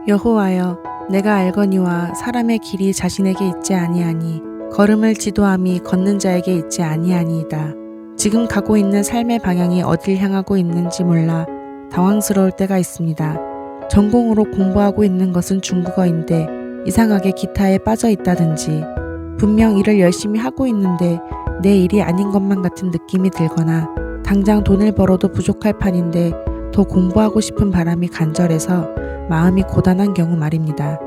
여호와여, 내가 알거니와 사람의 길이 자신에게 있지 아니하니 걸음을 지도함이 걷는 자에게 있지 아니하니이다. 지금 가고 있는 삶의 방향이 어딜 향하고 있는지 몰라 당황스러울 때가 있습니다. 전공으로 공부하고 있는 것은 중국어인데 이상하게 기타에 빠져 있다든지, 분명 일을 열심히 하고 있는데 내 일이 아닌 것만 같은 느낌이 들거나, 당장 돈을 벌어도 부족할 판인데 더 공부하고 싶은 바람이 간절해서 마음이 고단한 경우 말입니다.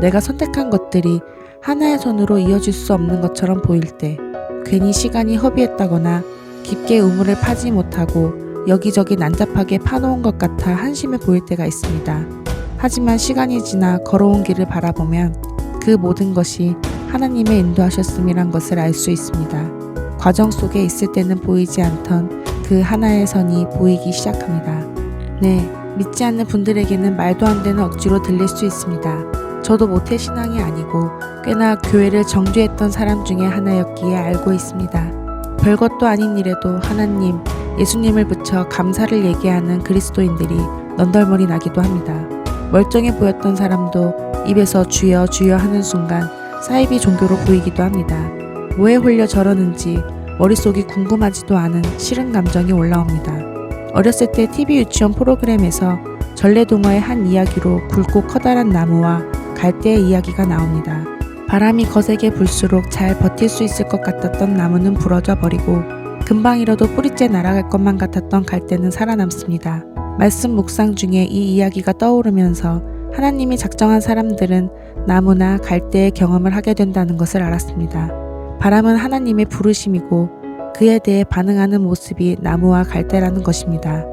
내가 선택한 것들이 하나의 선으로 이어질 수 없는 것처럼 보일 때, 괜히 시간이 허비했다거나 깊게 우물을 파지 못하고 여기저기 난잡하게 파놓은 것 같아 한심해 보일 때가 있습니다. 하지만 시간이 지나 걸어온 길을 바라보면 그 모든 것이 하나님의 인도하셨음이란 것을 알 수 있습니다. 과정 속에 있을 때는 보이지 않던 그 하나의 선이 보이기 시작합니다. 네, 믿지 않는 분들에게는 말도 안 되는 억지로 들릴 수 있습니다. 저도 모태신앙이 아니고 꽤나 교회를 정죄했던 사람 중에 하나였기에 알고 있습니다. 별것도 아닌 일에도 하나님, 예수님을 붙여 감사를 얘기하는 그리스도인들이 넌덜머리 나기도 합니다. 멀쩡해 보였던 사람도 입에서 주여 주여 하는 순간 사이비 종교로 보이기도 합니다. 뭐에 홀려 저러는지 머릿속이 궁금하지도 않은 싫은 감정이 올라옵니다. 어렸을 때 TV 유치원 프로그램에서 전래동화의 한 이야기로 굵고 커다란 나무와 갈대의 이야기가 나옵니다. 바람이 거세게 불수록 잘 버틸 수 있을 것 같았던 나무는 부러져 버리고 금방이라도 뿌리째 날아갈 것만 같았던 갈대는 살아남습니다. 말씀 묵상 중에 이 이야기가 떠오르면서 하나님이 작정한 사람들은 나무나 갈대의 경험을 하게 된다는 것을 알았습니다. 바람은 하나님의 부르심이고 그에 대해 반응하는 모습이 나무와 갈대라는 것입니다.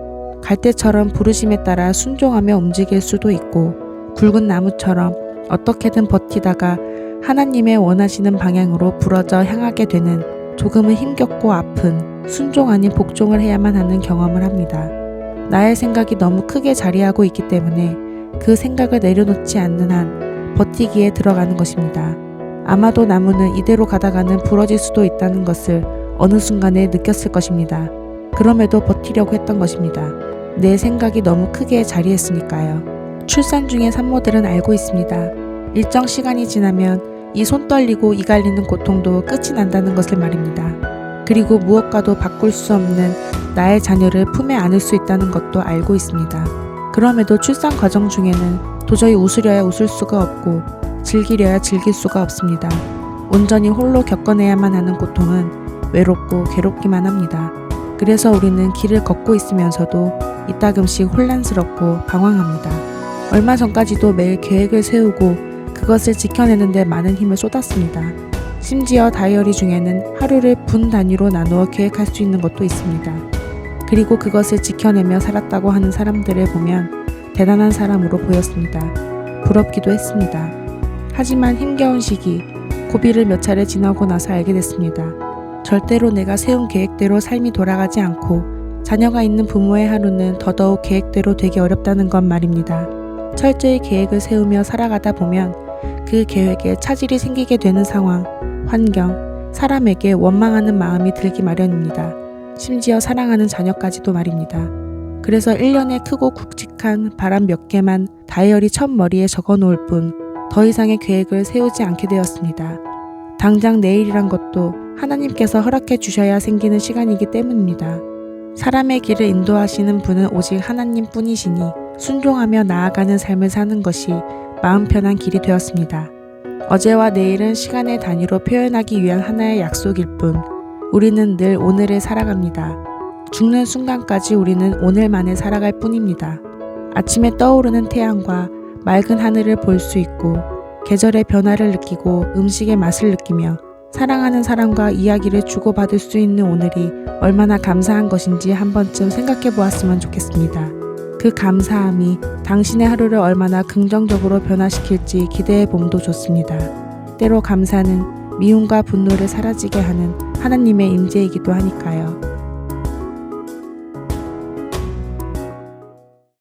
갈대처럼 부르심에 따라 순종하며 움직일 수도 있고, 굵은 나무처럼 어떻게든 버티다가 하나님의 원하시는 방향으로 부러져 향하게 되는 조금은 힘겹고 아픈 순종 아닌 복종을 해야만 하는 경험을 합니다. 나의 생각이 너무 크게 자리하고 있기 때문에 그 생각을 내려놓지 않는 한 버티기에 들어가는 것입니다. 아마도 나무는 이대로 가다가는 부러질 수도 있다는 것을 어느 순간에 느꼈을 것입니다. 그럼에도 버티려고 했던 것입니다. 내 생각이 너무 크게 자리했으니까요. 출산 중의 산모들은 알고 있습니다. 일정 시간이 지나면 이 손 떨리고 이 갈리는 고통도 끝이 난다는 것을 말입니다. 그리고 무엇과도 바꿀 수 없는 나의 자녀를 품에 안을 수 있다는 것도 알고 있습니다. 그럼에도 출산 과정 중에는 도저히 웃으려야 웃을 수가 없고 즐기려야 즐길 수가 없습니다. 온전히 홀로 겪어내야만 하는 고통은 외롭고 괴롭기만 합니다. 그래서 우리는 길을 걷고 있으면서도 이따금씩 혼란스럽고 방황합니다. 얼마 전까지도 매일 계획을 세우고 그것을 지켜내는데 많은 힘을 쏟았습니다. 심지어 다이어리 중에는 하루를 분 단위로 나누어 계획할 수 있는 것도 있습니다. 그리고 그것을 지켜내며 살았다고 하는 사람들을 보면 대단한 사람으로 보였습니다. 부럽기도 했습니다. 하지만 힘겨운 시기, 고비를 몇 차례 지나고 나서 알게 됐습니다. 절대로 내가 세운 계획대로 삶이 돌아가지 않고 자녀가 있는 부모의 하루는 더더욱 계획대로 되기 어렵다는 것 말입니다. 철저히 계획을 세우며 살아가다 보면 그 계획에 차질이 생기게 되는 상황, 환경, 사람에게 원망하는 마음이 들기 마련입니다. 심지어 사랑하는 자녀까지도 말입니다. 그래서 1년에 크고 굵직한 바람 몇 개만 다이어리 첫머리에 적어놓을 뿐 더 이상의 계획을 세우지 않게 되었습니다. 당장 내일이란 것도 하나님께서 허락해 주셔야 생기는 시간이기 때문입니다. 사람의 길을 인도하시는 분은 오직 하나님 뿐이시니 순종하며 나아가는 삶을 사는 것이 마음 편한 길이 되었습니다. 어제와 내일은 시간의 단위로 표현하기 위한 하나의 약속일 뿐 우리는 늘 오늘을 살아갑니다. 죽는 순간까지 우리는 오늘만을 살아갈 뿐입니다. 아침에 떠오르는 태양과 맑은 하늘을 볼 수 있고 계절의 변화를 느끼고 음식의 맛을 느끼며 사랑하는 사람과 이야기를 주고받을 수 있는 오늘이 얼마나 감사한 것인지 한 번쯤 생각해 보았으면 좋겠습니다. 그 감사함이 당신의 하루를 얼마나 긍정적으로 변화시킬지 기대해 봄도 좋습니다. 때로 감사는 미움과 분노를 사라지게 하는 하나님의 임재이기도 하니까요.